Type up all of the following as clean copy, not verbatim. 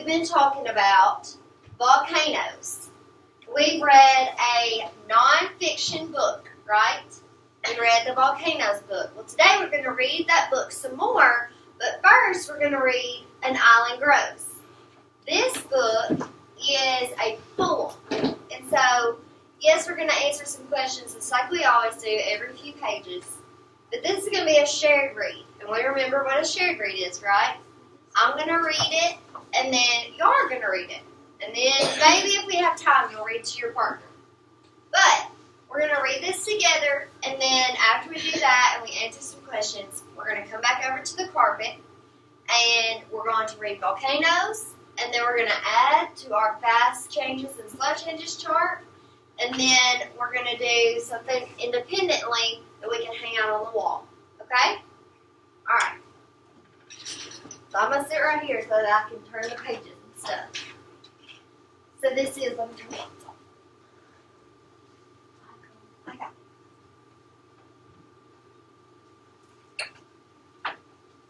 we've been talking about volcanoes. We've read a nonfiction book, right? We read the Volcanoes book. Well, today we're going to read that book some more, but first we're going to read An Island Grows. This book is a poem, and so, yes, we're going to answer some questions just like we always do every few pages, but this is going to be a shared read, and we remember what a shared read is, right? I'm going to read it, and then you're going to read it, and then maybe if we have time, you'll read to your partner. But we're going to read this together, and then after we do that and we answer some questions, we're going to come back over to the carpet, and we're going to read volcanoes, and then we're going to add to our fast changes and slow changes chart, and then we're going to do something independently that we can hang out on the wall. Okay? All right. So I'm going to sit right here so that I can turn the pages and stuff. So this is, let me turn it off.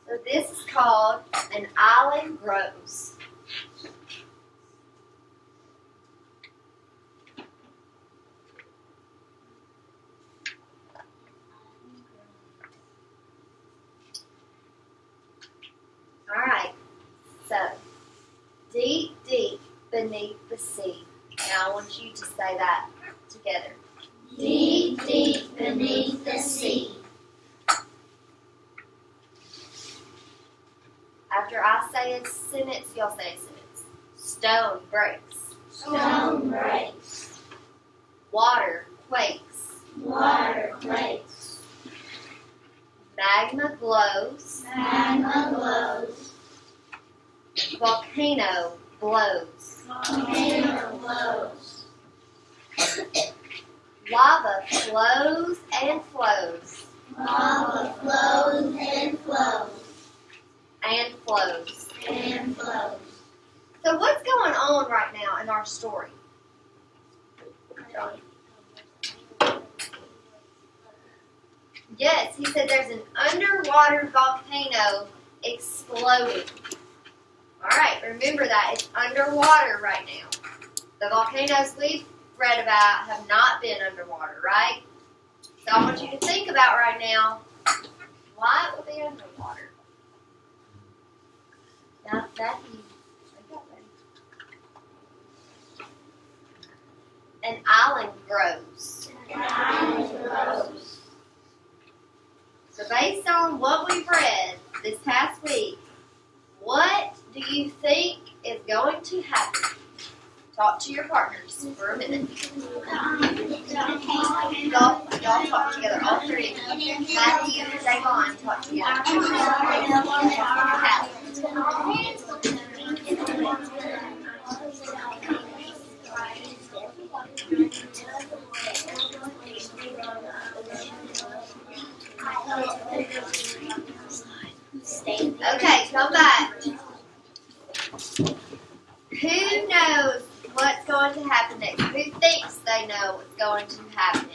So this is called An Island Grows. Alright, so deep, deep beneath the sea. Now I want you to say that together. Deep, deep beneath the sea. After I say a sentence, you'll say a sentence. Stone breaks. Stone breaks. Water quakes. Water quakes. Magma glows. Magma glows. Volcano blows. Volcano blows. Lava flows and flows. Lava flows and flows. And flows. And flows. So what's going on right now in our story? Yes, he said there's an underwater volcano exploding. Alright, remember that. It's underwater right now. The volcanoes we've read about have not been underwater, right? So I want you to think about right now, why it would be underwater? Now, Matthew, an island grows. An island grows. So based on what we've read this past week, what do you think is going to happen? Talk to your partners for a minute. Y'all talk together, all three. Matthew and Davon talk together. Okay, come back. Who knows what's going to happen next? Who thinks they know what's going to happen?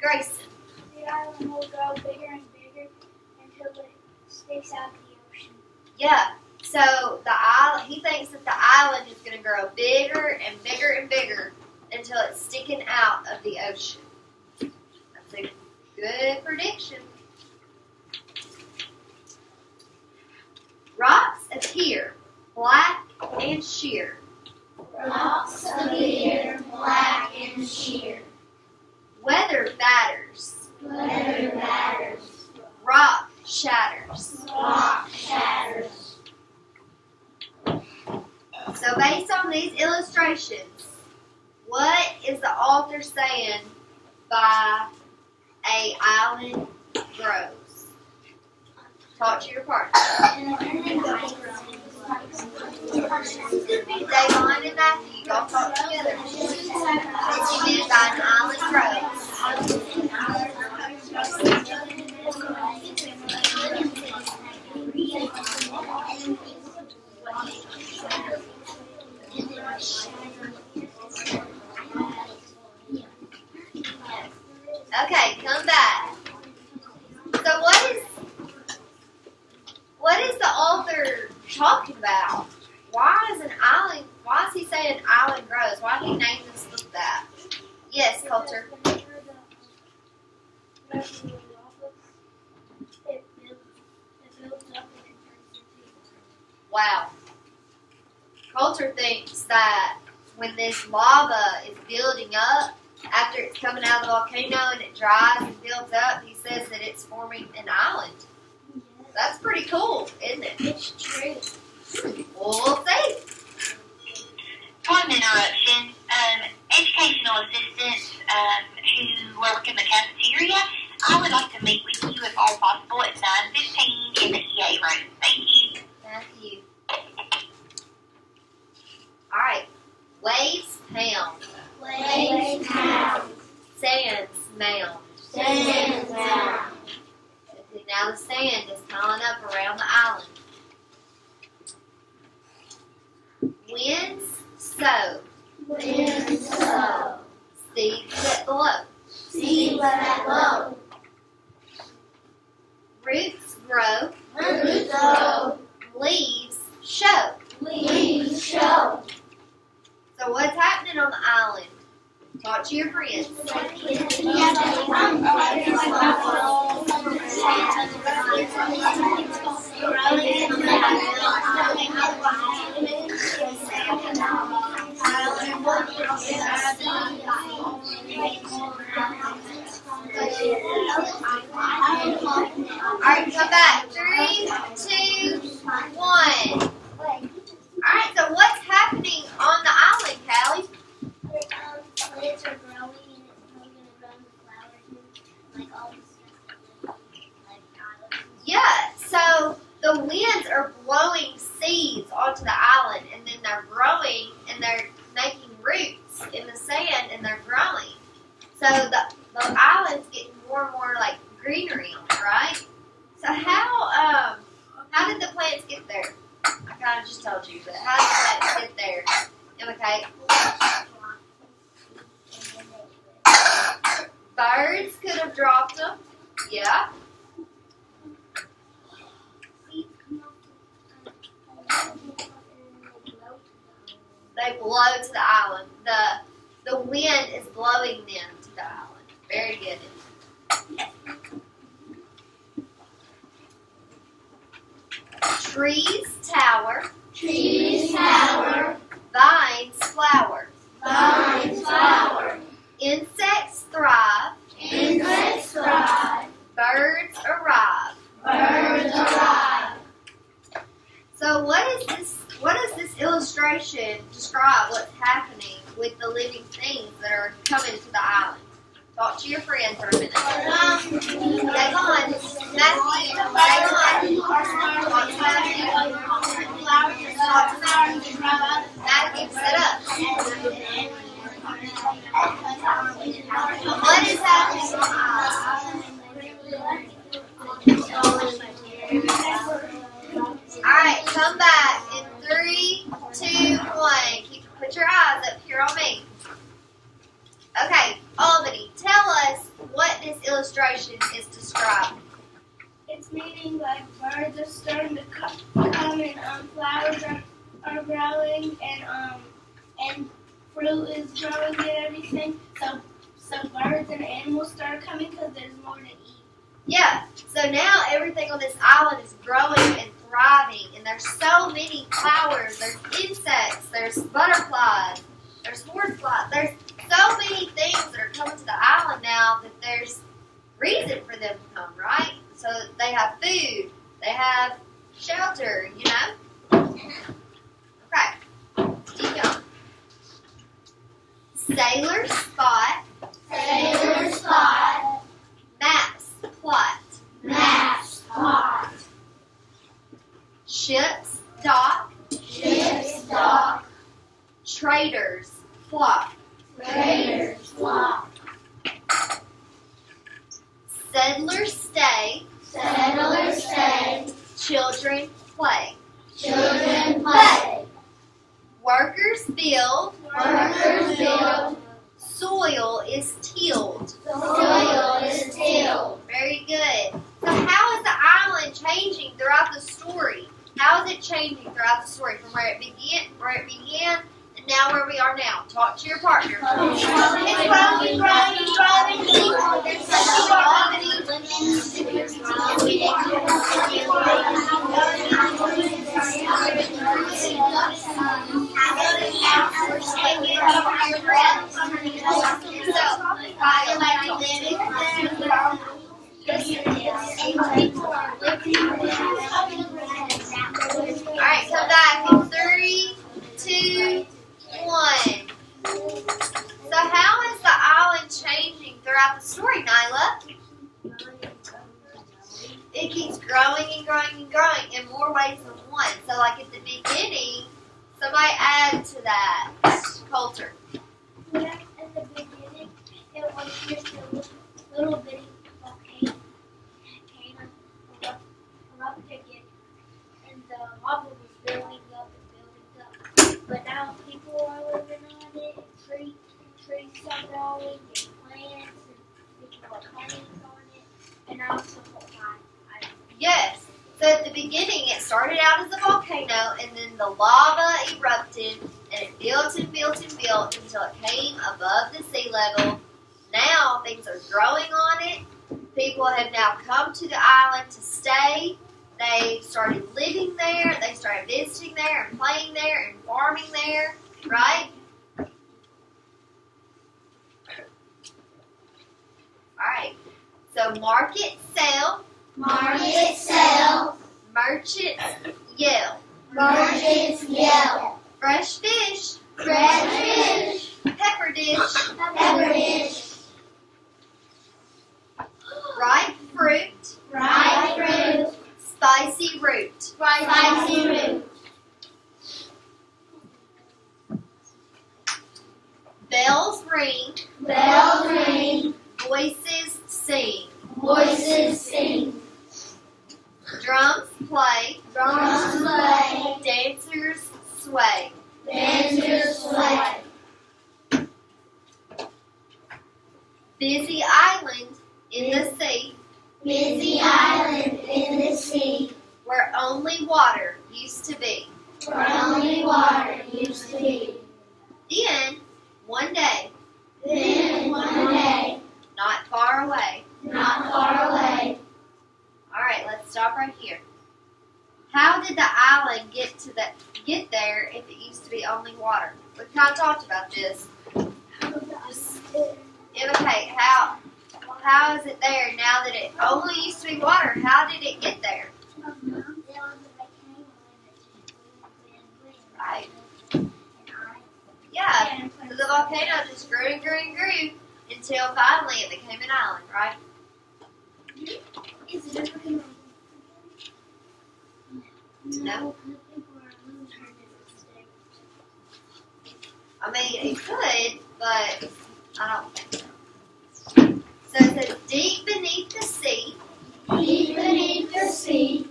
Grayson. The island will grow bigger and bigger until it sticks out of the ocean. Yeah. So the island, he thinks that the island is going to grow bigger and bigger and bigger until it's sticking out of the ocean. That's a good prediction. Rocks appear black and sheer. Rocks appear black and sheer. Weather batters. Weather batters. Rock shatters. Rock shatters. So based on these illustrations, what is the author saying by a island grows? Talk to your partner. Davon and Matthew, y'all talk together. It's meant by an island Okay, come back. So what is the author talking about? Why is he saying an island grows? Why did he name this book that? Yes, Coulter. Wow. Coulter thinks that when this lava is building up, after it's coming out of the volcano and it dries and builds up, he says that it's forming an island. That's pretty cool, isn't it? It's true. Well, we'll see. Point of interruption. Educational assistants who work in the cafeteria, I would like to meet with you if all possible at 9:15 in the EA room. Thank you. Matthew. Alright. Waves pound. Waves pound. Sands mound. Sands mound. Now the sand is piling up around the island. Winds sow. Winds sow. Seeds that blow. Seeds that blow. Roots grow. Roots grow. Leaves show. Leaves show. So what's happening on the island? Talk to your friends. Alright, come back. 3, 2, 1. Alright, so what's happening on the island, Callie? Plants are growing and it's going to grow the flowers and like all this stuff like islands. Yeah, so the winds are blowing seeds onto the island and then they're growing and they're making roots in the sand and they're growing. So the island's getting more and more like greenery on it, right? So how did the plants get there? I kind of just told you, but how did the plants get there? Okay. Birds could have dropped them. Yeah. They blow to the island. The wind is blowing them to the island. Very good. Trees tower. Trees tower. Vines flower. Vines flower. Insects thrive. Insects thrive. Birds arrive. Birds arrive. So what does this illustration describe what's happening with the living things that are coming to the island? Talk to your friend for a minute. Hang on. Matthew, hang on. Matthew, sit up. What is happening on the island? Alright, come back in 3, 2, 1. Put your eyes up here on me. Okay, Albany, tell us what this illustration is describing. It's meaning like birds are starting to come and flowers are growing and fruit is growing and everything. So birds and animals start coming because there's more to eat. Yeah, so now everything on this island is growing and thriving, and there's so many flowers, there's insects, there's butterflies, there's horseflies, there's so many things that are coming to the island now that there's reason for them to come, right? So they have food, they have shelter, you know? Okay, keep going. Sailor spot. Sailor spot. Maps plot. Maps plot. Ships dock. Ships dock. Traders flock. Traders flock. Settlers stay. Settlers stay. Children play. Children play. Workers build. Workers build. Soil is tilled. Soil is tilled. Very good. So how is the island changing throughout the story? How is it changing where it began, and now where we are now. Talk to your partner. It's growing, growing, growing. Alright, come back in 3, 2, 1. So how is the island changing throughout the story, Nyla? It keeps growing and growing and growing in more ways than one. So like at the beginning, somebody add to that, Coulter. Yeah, at the beginning, it was just a little bitty volcano erupted again, and the lava was building up and building up. But now people are living on it, and trees are growing, and plants, and people are playing on it, and now it's a whole time. Yes. So at the beginning, it started out as a volcano, and then the lava erupted, and it built and built and built until it came above the sea level. Now things are growing on it. People have now come to the island to stay. They started living there. They started visiting there and playing there and farming there, right? All right. So market sell. Market sell, Merchants yell. merchants yell, Fresh fish. fresh fish, Pepper dish. pepper dish, Ripe fruit. ripe fruit, Spicy root. spicy root, Bells ring. bells ring, Voices sing. voices sing, Drums play. drums play, Dancers sway. dancers sway. Busy island in the sea Busy island in the sea, where only water used to be. where only water used to be. Then, one day, Then one day, not far away. not far away, Alright, let's stop right here. How did the island get there if it used to be only water? We kind of talked about this. Just imitate how is it there now that it only used to be water? How did it get there? Right. Yeah. So the volcano just grew and grew and grew until finally it became an island, right? Is it ever No. I mean, it could, but I don't think so. So it says, deep beneath the sea, deep beneath the sea,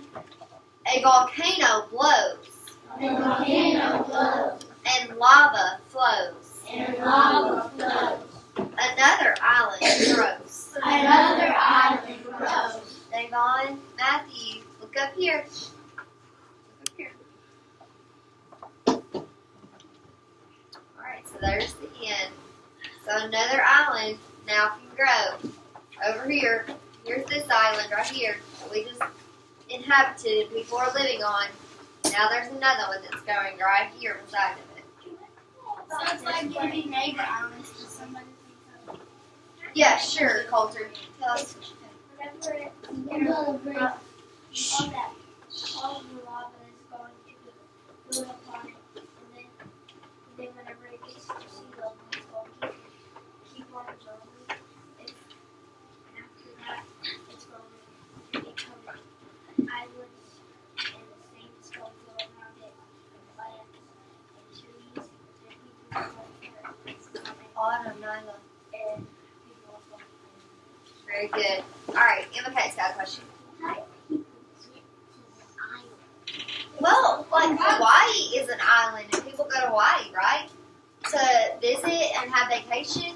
a volcano blows, the volcano glows, and lava flows. and lava flows. Another island grows. Another island grows. Davon, Matthew, look up here. Look up here. Alright, so there's the end. So another island now can grow. Over here, here's this island right here that we just inhabited and people are living on. Now there's another one that's going right here beside of it. So it's like maybe neighbor islands to somebody think of. Yeah, sure, Coulter. Tell us. Whenever it, all that, all of the lava is going to build up on it, and then whenever it gets to sea level, it's going to keep on growing. And after that, it's going to become islands, and the same is going to go around it, and plants, and trees, and people are going to Autumn, Nyla. and people are going to Very good. Alright, Emma-Kate's got a question. Well, like Hawaii is an island and people go to Hawaii, right? To visit and have vacation.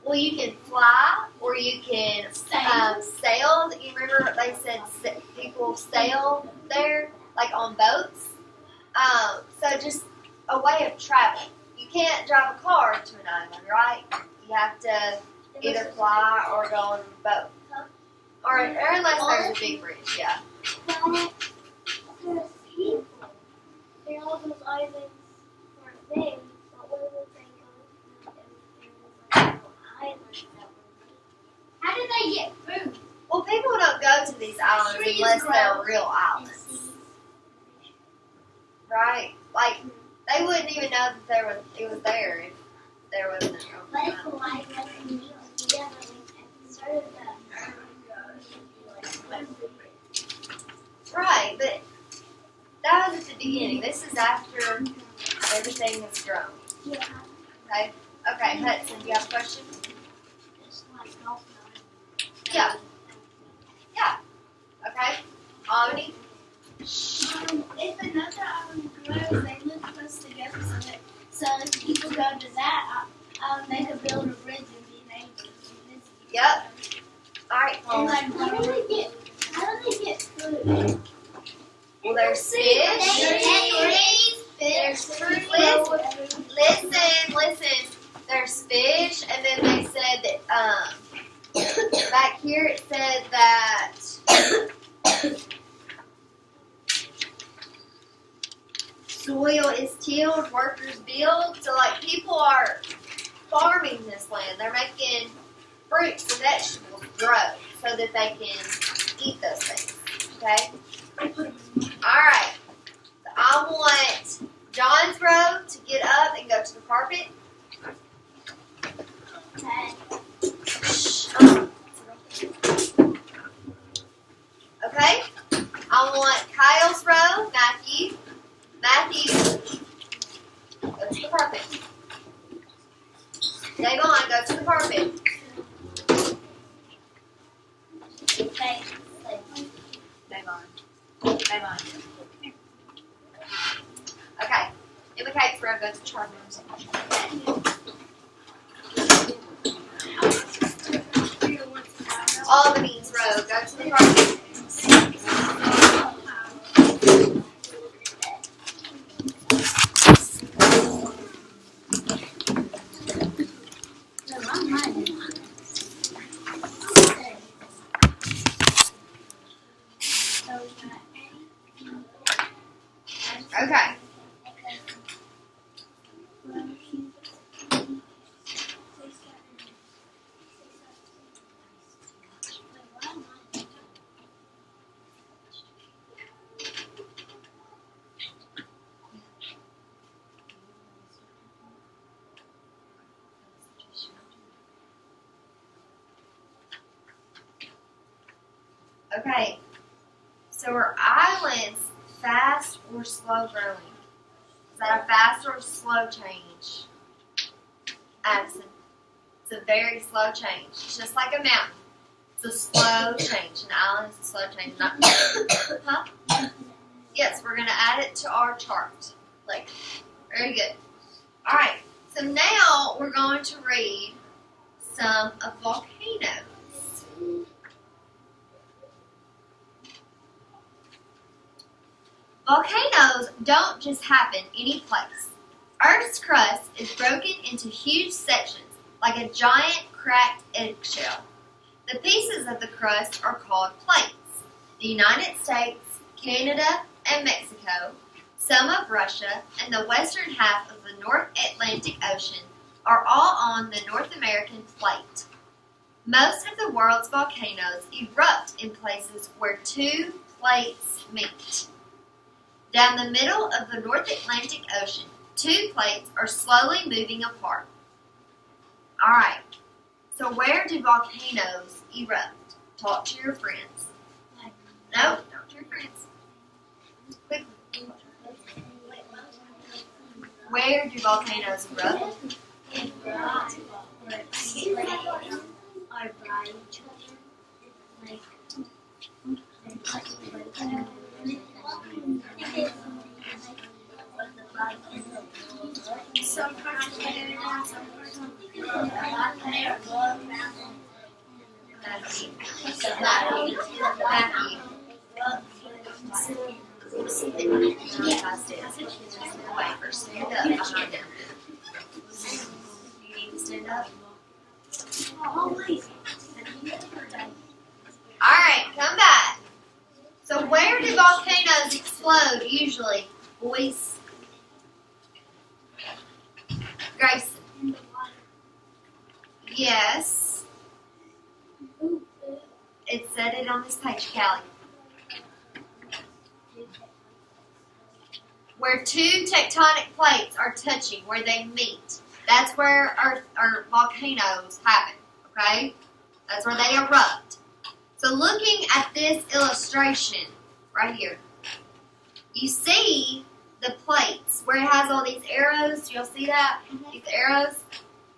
Well, you can fly or you can sail. You remember they said people sail there, like on boats? So just a way of travel. You can't drive a car to an island, right? You have to either fly or go on a boat. Or unless there's a big bridge, yeah. But there's people. And all those islands weren't big, but where would they go if there was like islands that were big? How did they get food? Well, people don't go to these islands unless they're real islands, right? Like, they wouldn't even know that it was there if there wasn't a real But if island. Hawaii wasn't new, together we started that. Right, but that was at the beginning. This is after everything has grown. Yeah. Okay? Okay, Hudson, do you have a question? It's like golf. Yeah. Okay? Omni? If another island grows, they live close together so if people go to that, they could build a bridge and be neighbors. Yep. Alright, And like, how do they get food? well, there's fish. There's fruit. Listen. There's fish, and then they said that, back here it said that soil is tilled, workers build. So, like, people are farming this land. They're making fruits and vegetables grow so that they can eat those things. Okay? Alright. So I want John's row to get up and go to the carpet. Okay? I want Kyle's row, Matthew, go to the carpet. Davon, go to the carpet. Davon. Okay. Emma Kate's row, go to Charles. Albany's row, go to the carpet. Okay. Okay. So are islands fast or slow growing? Is that a fast or slow change? Addison. It's a very slow change. It's just like a mountain. It's a slow change. An island is a slow change. Not huh? Yes, we're going to add it to our chart later. Very good. All right. So now we're going to read some of volcanoes. Volcanoes don't just happen any place. Earth's crust is broken into huge sections, like a giant cracked eggshell. The pieces of the crust are called plates. The United States, Canada, and Mexico, some of Russia, and the western half of the North Atlantic Ocean are all on the North American plate. Most of the world's volcanoes erupt in places where two plates meet. Down the middle of the North Atlantic Ocean, two plates are slowly moving apart. Alright, so where do volcanoes erupt? Talk to your friends. No, talk to your friends. Quickly. Where do volcanoes erupt? Some parts of it and some parts of it. Matthew. guys did. Wait, stand up behind them. You need to stand up. Alright, come back. So where do volcanoes explode usually, boys? Grayson. Yes. It said it on this page, Callie. Where two tectonic plates are touching, where they meet. That's where our volcanoes happen, okay? That's where they erupt. So looking at this illustration right here, you see the plates where it has all these arrows. You'll see that? These arrows?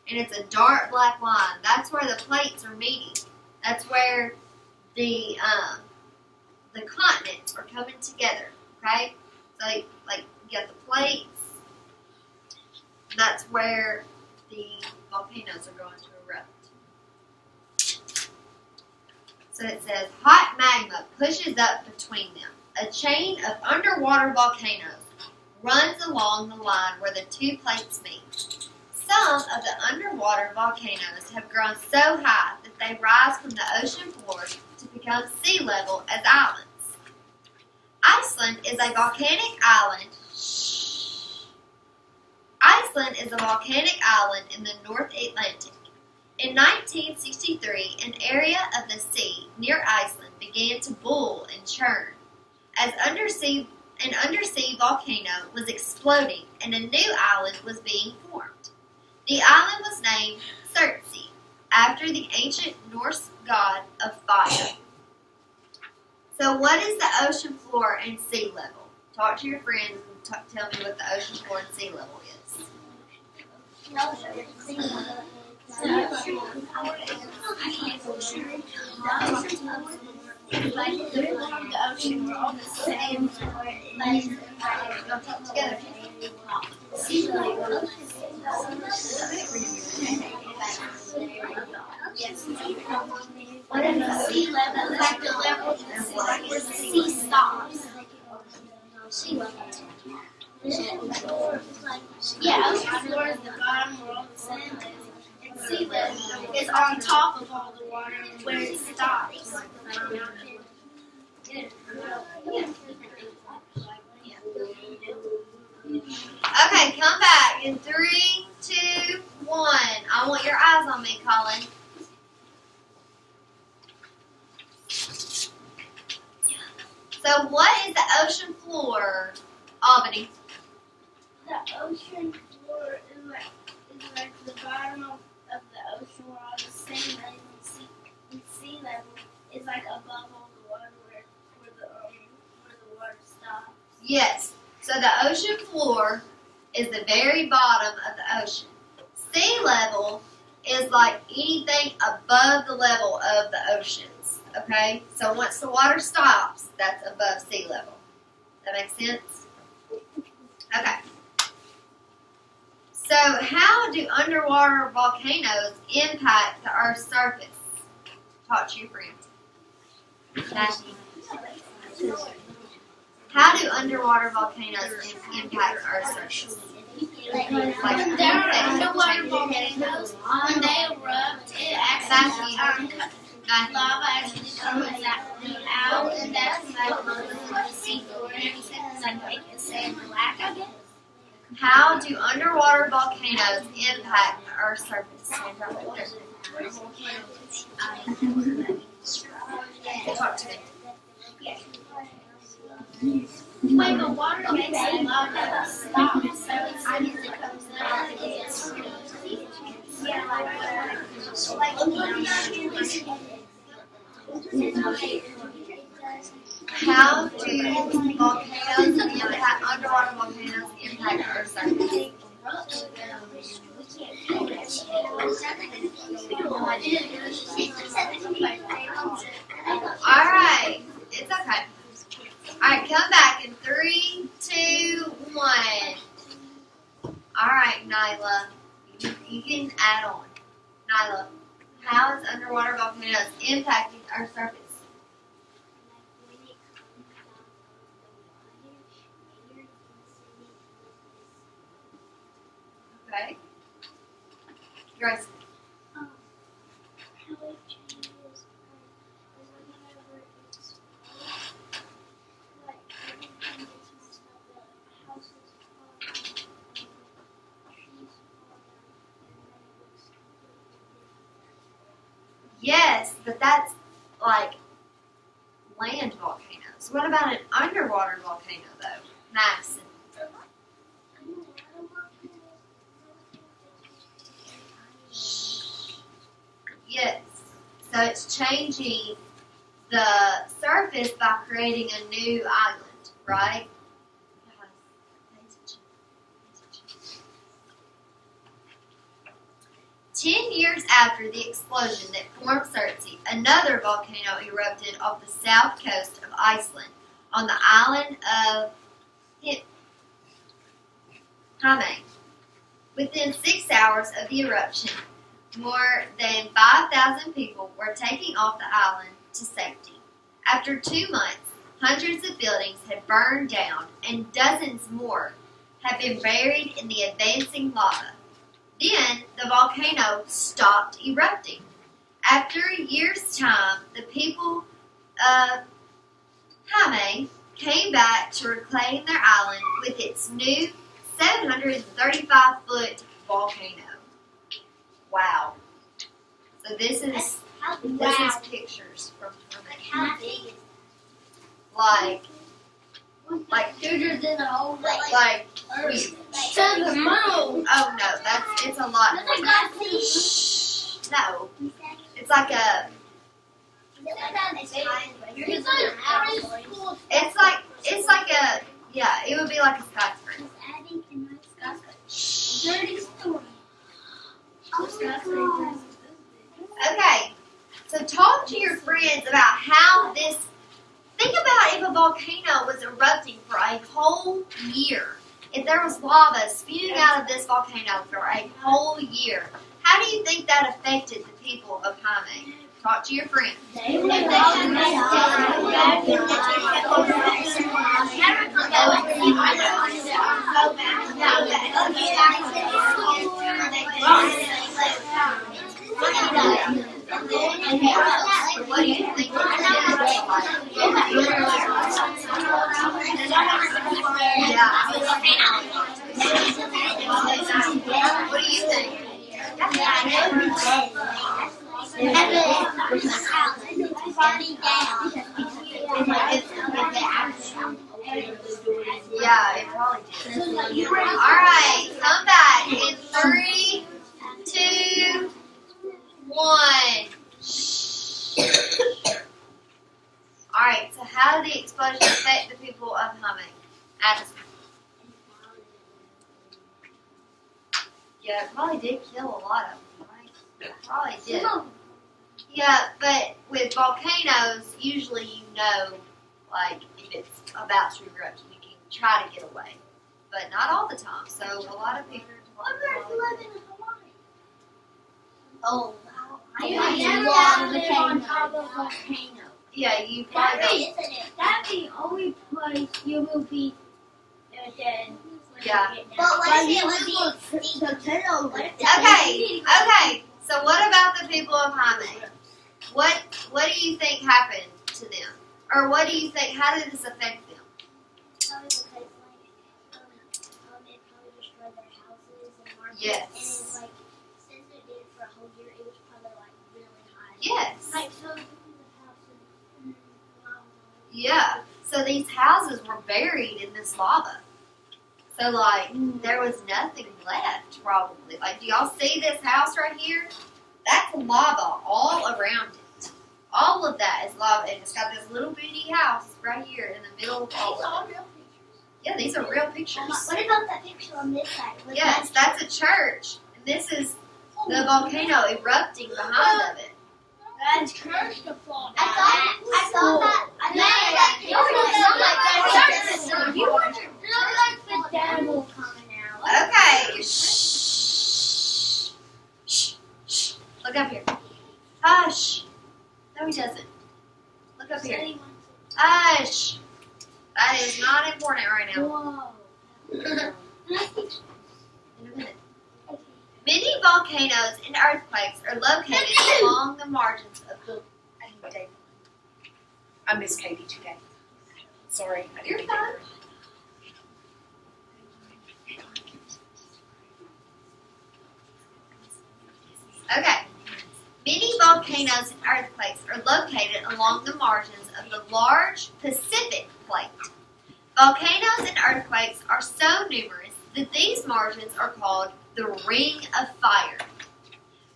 And it's a dark black line. That's where the plates are meeting. That's where the continents are coming together, okay? So like you got the plates. That's where the volcanoes are going to erupt. So it says, hot magma pushes up between them. A chain of underwater volcanoes runs along the line where the two plates meet. Some of the underwater volcanoes have grown so high that they rise from the ocean floor to become sea level as islands. Iceland is a volcanic island. Iceland is a volcanic island in the North Atlantic. In 1963, an area of the sea near Iceland began to boil and churn as an undersea volcano was exploding and a new island was being formed. The island was named Surtsey, after the ancient Norse god of fire. So what is the ocean floor and sea level? Talk to your friends and tell me what the ocean floor and sea level is. The ocean, we're all the same. Together. Yes. What is the sea level? Like the level like where the sea stops. Sea level. Yeah, ocean floor is the bottom where all the sand is. And sea level is on top of all the water where it stops. Okay, come back in 3, 2, 1. I want your eyes on me, Colin. So what is the ocean floor, Albany? The ocean floor is like the bottom of the ocean where all the sand is, and sea level is like above all the water where the water stops. Yes. So the ocean floor is the very bottom of the ocean. Sea level is like anything above the level of the oceans. Okay? So once the water stops, that's above sea level. That makes sense? Okay. So how do underwater volcanoes impact the Earth's surface? Talk to your friends. Matthew. How do underwater volcanoes impact Earth's surface? When there are underwater volcanoes, when they erupt, it actually lava actually comes out, and that's like the sea floor and everything, like making sand black, I guess. How do underwater volcanoes impact the Earth's surface? Talk to me. When the water makes the lava stop, so it comes out again. How do volcanoes impact underwater volcanoes impact the Earth's surface? Alright, it's okay. Alright, come back in 3, 2, 1. Alright, Nyla, you can add on. Nyla, how is underwater volcanoes impacting our surface? Okay. Grace. How it changes is whenever it's like everything gets messed up, the houses fall down, trees fall down, and then it looks completely different. Yes, but that's like land volcanoes. What about an underwater volcano though? Nice. Yes. So it's changing the surface by creating a new island, right? Guys, pay attention. Pay attention. 10 years after the explosion that formed Surtsey, another volcano erupted off the south coast of Iceland on the island of Hamay. Within 6 hours of the eruption, more than 5,000 people were taken off the island to safety. After 2 months, hundreds of buildings had burned down and dozens more had been buried in the advancing lava. Then the volcano stopped erupting. After a year's time, the people of Hamay came back to reclaim their island with its new 735-foot volcano. Wow. So this is pictures from Hamay. How big is Like bigger than the whole like Earth. To the moon. oh no, it's a lot more. No. It's like a it's like a yeah, it would be like a skyscraper. Dirty story. Okay. So talk to your friends about how this think about if a volcano was erupting for a whole year. If there was lava spewing out of this volcano for a whole year, how do you think that affected the people of Hamay? Talk to your friends. What do you think? Yeah. What do you think? Yeah, it probably did. Alright, come back in 3, 2, 1. Alright, so how did the explosion affect the people of Hamay? Addison. Yeah, it probably did kill a lot of them, right? It probably did. Yeah, but with volcanoes, usually you know, like, if it's about to erupt, you can try to get away. But not all the time, so a lot of people... Oh, I never live on top of a volcano. Yeah, you probably don't. That's the only place you will be dead. Yeah. but what if it would be Okay, so what about the people of Hamay? What do you think happened to them? Or what do you think, how did this affect them? Probably because it probably destroyed their houses and markets. Yes. And it's like, since it did it for a whole year, it was probably like really high. Yes. Like, so the houses. Yeah. So these houses were buried in this lava. So like there was nothing left probably. Like do y'all see this house right here? That's lava all around it. All of that is lava and it's got this little bitty house right here in the middle of all of it. Yeah, these are real pictures. What about that picture on this side? Yes, that's a church. And this is the volcano erupting behind of it. That's cursed to fall I thought that You want to look like the devil coming out. Okay. Shh. Shh. Shh. Look up here. Hush. No, he doesn't. Look up here. Hush. That is not important right now. Whoa. In a minute. Many volcanoes and earthquakes are located along the margins of the. I miss Katie today. Sorry. You're fine. Okay. Many volcanoes and earthquakes are located along the margins of the large Pacific Plate. Volcanoes and earthquakes are so numerous that these margins are called the Ring of Fire.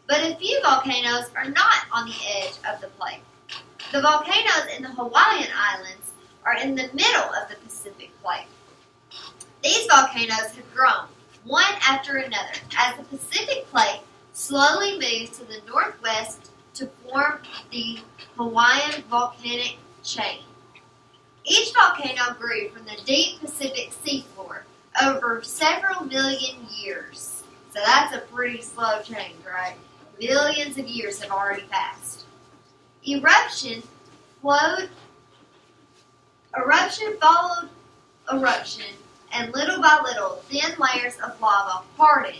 But a few volcanoes are not on the edge of the plate. The volcanoes in the Hawaiian Islands are in the middle of the Pacific Plate. These volcanoes have grown, one after another, as the Pacific Plate slowly moves to the northwest to form the Hawaiian volcanic chain. Each volcano grew from the deep Pacific seafloor over several million years. So that's a pretty slow change, right? Millions of years have already passed. Eruption followed eruption, and little by little, thin layers of lava hardened,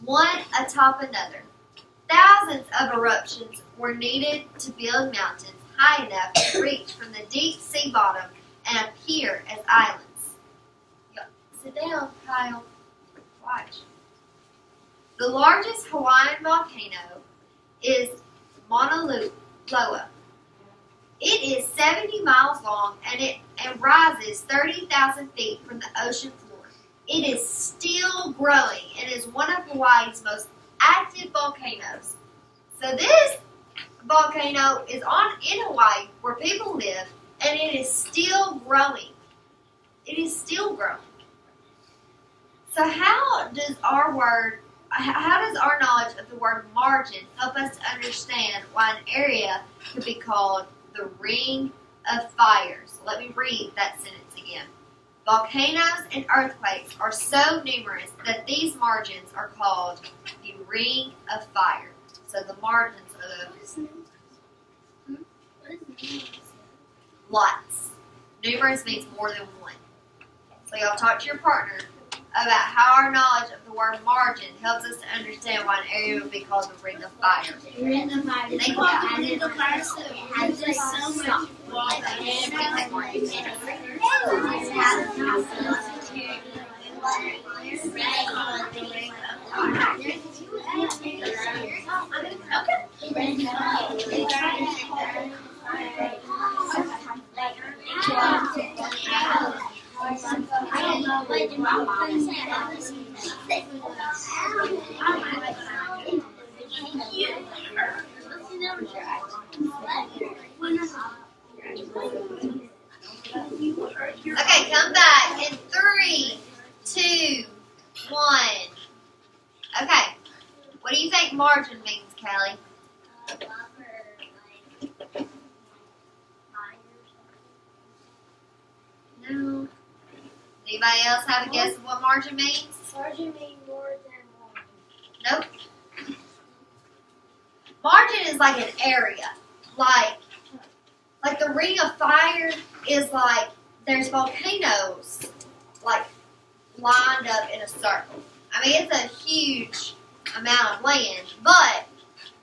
one atop another. Thousands of eruptions were needed to build mountains high enough to reach from the deep sea bottom and appear as islands. Sit down, Kyle. Watch. The largest Hawaiian volcano is Mauna Loa. It is 70 miles long and rises 30,000 feet from the ocean floor. It is still growing and is one of Hawaii's most active volcanoes. So this volcano is in Hawaii where people live, and it is still growing. It is still growing. So how does our knowledge of the word margin help us to understand why an area could be called the Ring of Fire? So let me read that sentence again. Volcanoes and earthquakes are so numerous that these margins are called the Ring of Fire. So the margins are lots. Numerous means more than one. So y'all talk to your partner about how our knowledge of the word margin helps us to understand why an area would be called the Ring of Fire. Ring of Fire. Thank you. Ring of Fire has just so much water and Okay, come back in 3, 2, 1. Okay, what do you think margin means, Callie? No. Anybody else have a guess of what margin means? Margin means more than one. Nope. Margin is like an area. Like the Ring of Fire is like there's volcanoes like lined up in a circle. I mean, it's a huge amount of land, but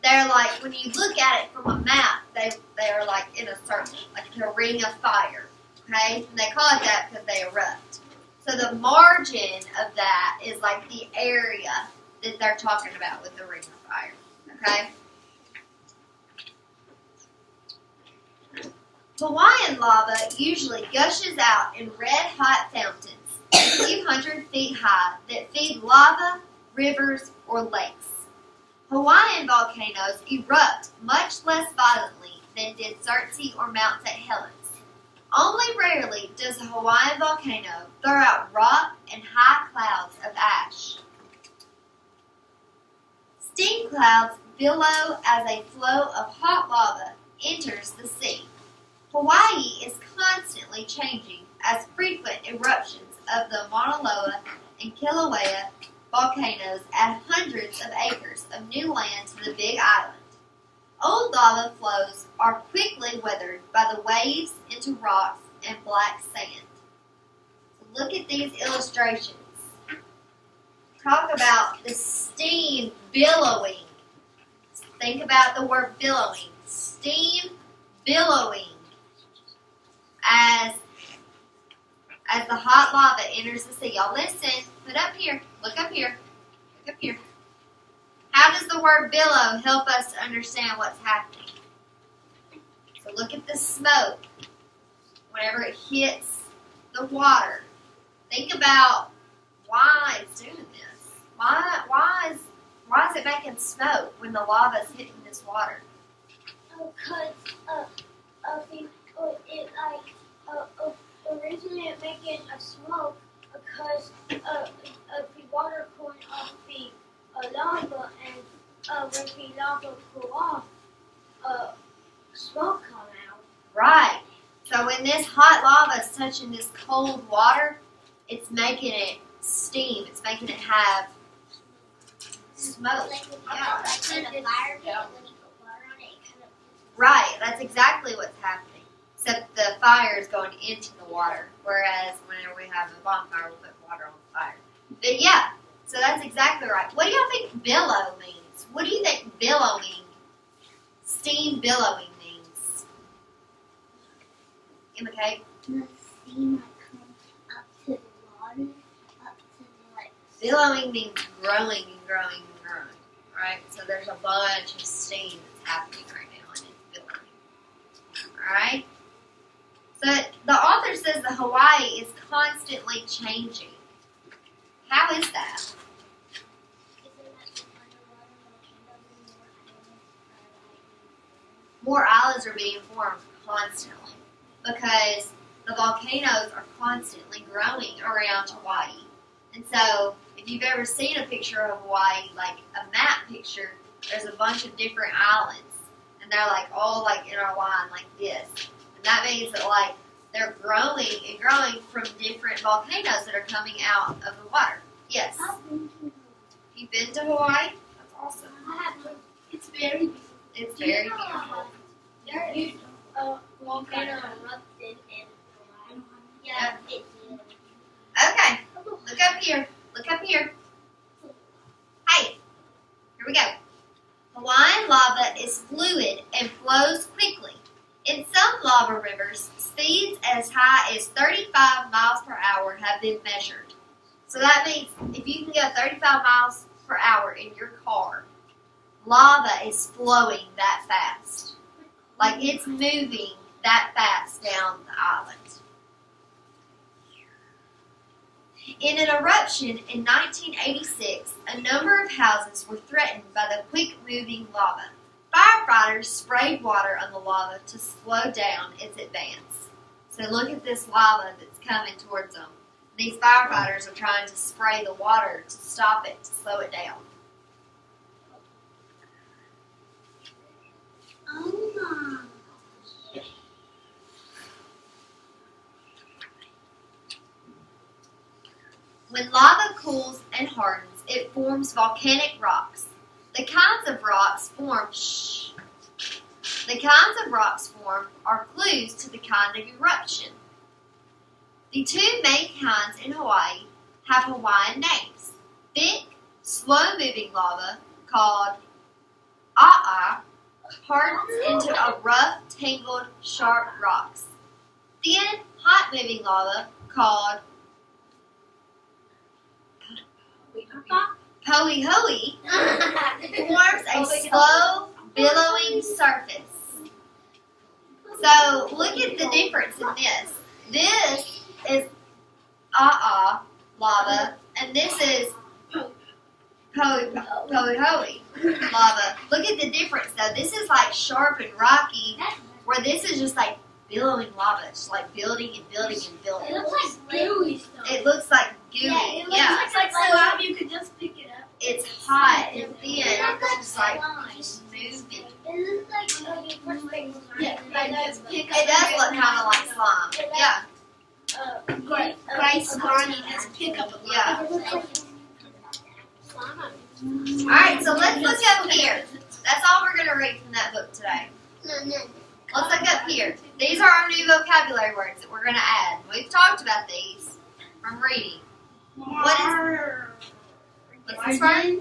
they're like, when you look at it from a map, they're like in a circle, like the Ring of Fire. Okay? And they call it that because they erupt. So the margin of that is like the area that they're talking about with the Ring of Fire. Okay? Hawaiian lava usually gushes out in red-hot fountains a few hundred feet high that feed lava, rivers, or lakes. Hawaiian volcanoes erupt much less violently than did Surtsey or Mount St. Helens. Only rarely does a Hawaiian volcano throw out rock and high clouds of ash. Steam clouds billow as a flow of hot lava enters the sea. Hawaii is constantly changing as frequent eruptions of the Mauna Loa and Kilauea volcanoes add hundreds of acres of new land to the Big Island. Old lava flows are quickly weathered by the waves into rocks and black sand. So look at these illustrations. talk about the steam billowing. Think about the word billowing. Steam billowing as the hot lava enters the sea. Y'all listen. Put up here. Look up here. Look up here. How does the word billow help us to understand what's happening? So look at the smoke whenever it hits the water. Think about why it's doing this. Why is it making smoke when the lava is hitting this water? Because originally it making a smoke because of the water cooling off the lava, and when the lava cool off, smoke come out. Right. So when this hot lava is touching this cold water, it's making it steam. It's making it have smoke. Yeah. Like when a fire pit, when you put water on it, it kind of. Right. That's exactly what's happening. Except the fire is going into the water, whereas whenever we have a bonfire, we'll put water on the fire. But yeah, so that's exactly right. What do y'all think billow means? What do you think billowing, steam billowing means? McKay? The steam comes up to the water, up to the Billowing means growing and growing and growing, right? So there's a bunch of steam that's happening right now, and it's billowing. All right? So the author says that Hawaii is constantly changing. How is that? More islands are being formed constantly because the volcanoes are constantly growing around Hawaii. And so if you've ever seen a picture of Hawaii, like a map picture, there's a bunch of different islands. And they're like all like in a line like this. And that means that like they're growing and growing from different volcanoes that are coming out of the water. Yes. You've been to Hawaii? That's awesome. It's very beautiful. It's very beautiful. There's a volcano erupted in Hawaii. Yeah, it did. Okay. Look up here. Look up here. Hey. Here we go. Hawaiian lava is fluid and flows quickly. In some lava rivers, speeds as high as 35 miles per hour have been measured. So that means if you can go 35 miles per hour in your car, lava is flowing that fast. Like it's moving that fast down the island. In an eruption in 1986, a number of houses were threatened by the quick-moving lava. Firefighters sprayed water on the lava to slow down its advance. So look at this lava that's coming towards them. These firefighters are trying to spray the water to stop it, to slow it down. Oh my. When lava cools and hardens, it forms volcanic rocks. The kinds of rocks formed are clues to the kind of eruption. The two main kinds in Hawaii have Hawaiian names. Thick, slow-moving lava called a'a hardens into a rough, tangled, sharp rocks. Thin, hot-moving lava called Poihoe forms a slow, billowing surface. So look at the difference in this. This is a'a lava, and this is Poihoe lava. Look at the difference though. This is like sharp and rocky, where this is just like billowing lava. It's like building and building and building. It looks like gooey stuff. It looks like gooey. Yeah, it looks like slime. You could just pick it up. It's hot and thin. It's just like just moving. It looks like It does look kind of like slime. Yeah. Grace Barney has pick up a lot. Yeah. All right, so let's look up here. That's all we're going to read from that book today. Let's look up here. These are our new vocabulary words that we're going to add. We've talked about these from reading. What is What's this word?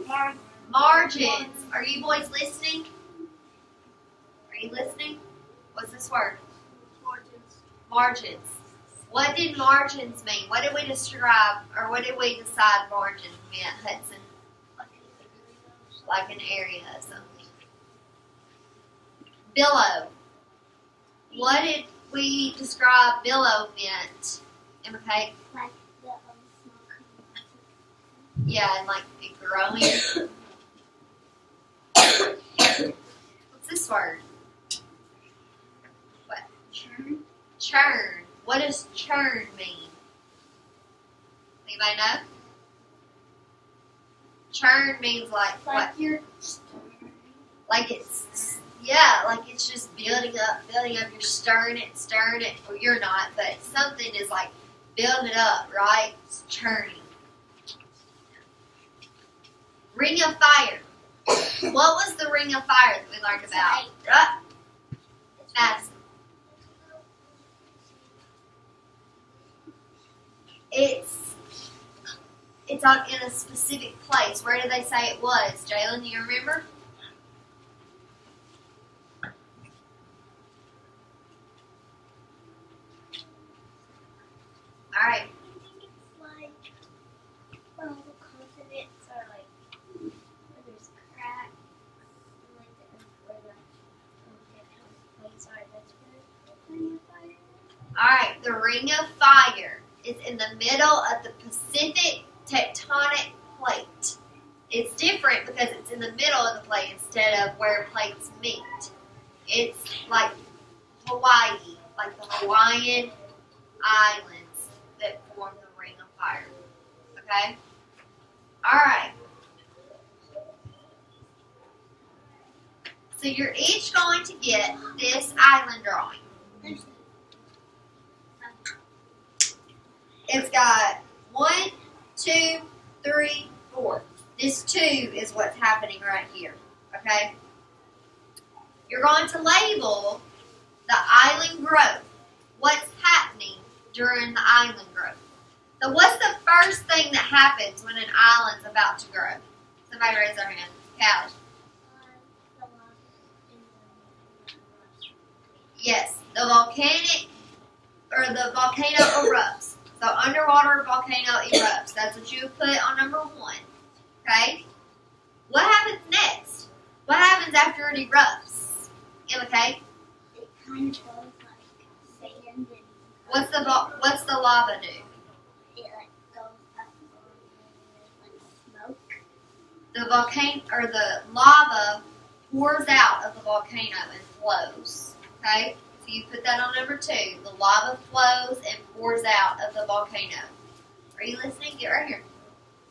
Margins. Are you boys listening? Are you listening? What's this word? Margins. What did margins mean? What did we describe, or what did we decide margins meant, Hudson? Like an area of something. Billow. What did we describe billow meant? Emma Kate? Like the small community. Yeah, and like it growing. What's this word? What? Churn. Churn. What does churn mean? Anybody know? Churn means like what? Like you're stirring. Like it's like it's just building up. You're stirring it. Well, you're not, but something is like building it up, right? It's churning. Ring of fire. What was the ring of fire that we learned about? Madison. It's on in a specific place. Where did they say it was? Jalen, do you remember? All right. I think it's like where all the continents are like where there's cracks and like where the plates are. That's where the ring of fire is. All right. The ring of fire is in the middle of the Pacific tectonic plate. It's different because it's in the middle of the plate instead of where plates meet. It's like Hawaii, like the Hawaiian islands that form the ring of fire. Okay? Alright. So you're each going to get this island drawing. It's got 1, 2, 3, 4. This 2 is what's happening right here. Okay? You're going to label the island growth. What's happening during the island growth? So what's the first thing that happens when an island's about to grow? Somebody raise their hand. Callie. Yes, the volcano erupts. So underwater volcano erupts. That's what you put on number 1. Okay? What happens next? What happens after it erupts? Emma Kate? It kind of goes like sand and What's the lava do? it like goes up like smoke. The volcano or the lava pours out of the volcano and flows. Okay? So you put that on number 2. The lava flows and pours out of the volcano. Are you listening? Get right here.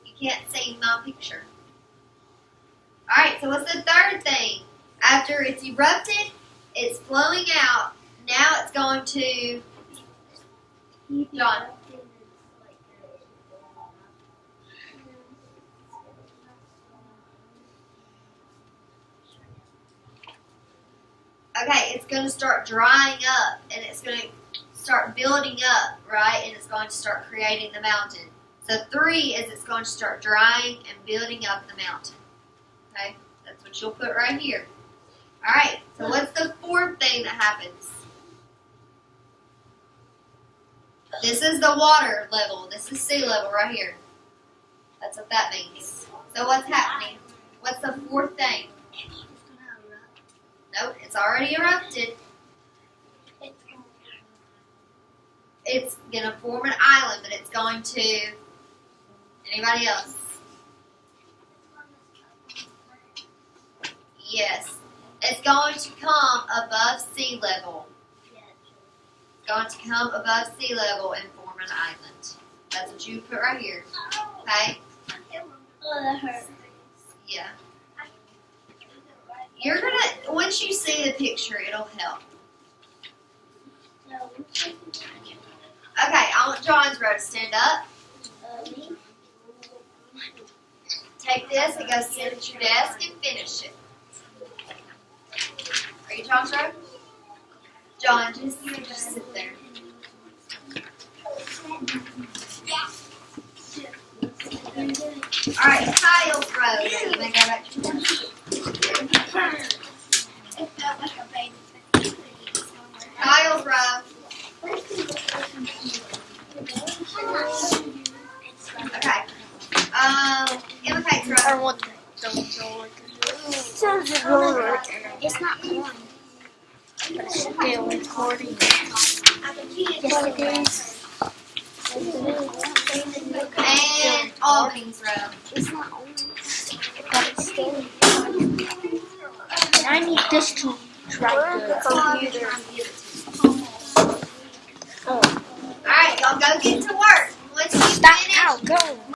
You can't see my picture. Alright, so what's the third thing? After it's erupted, it's flowing out. Now it's going to John. Okay, it's going to start drying up, and it's going to start building up, right? And it's going to start creating the mountain. So 3 is it's going to start drying and building up the mountain. Okay, that's what you'll put right here. All right, so what's the 4th thing that happens? This is the water level. This is sea level right here. That's what that means. So what's happening? What's the 4th thing? Nope, it's already erupted. It's going to form an island, but it's going to... Anybody else? Yes. It's going to come above sea level. It's going to come above sea level and form an island. That's what you put right here. Okay? Oh, that hurts. Yeah. You're going to... Once you see the picture, it'll help. Okay, I want John's row to stand up. Take this and go sit at your desk and finish it. Are you John's row? John, just sit there. Alright, Kyle. It's not on. But it's still recording. Yes, it is. And Albany's row. It's not on. But it's still. I need this to try the computer. Alright, y'all go get to work. Once you Stop finish, now, go.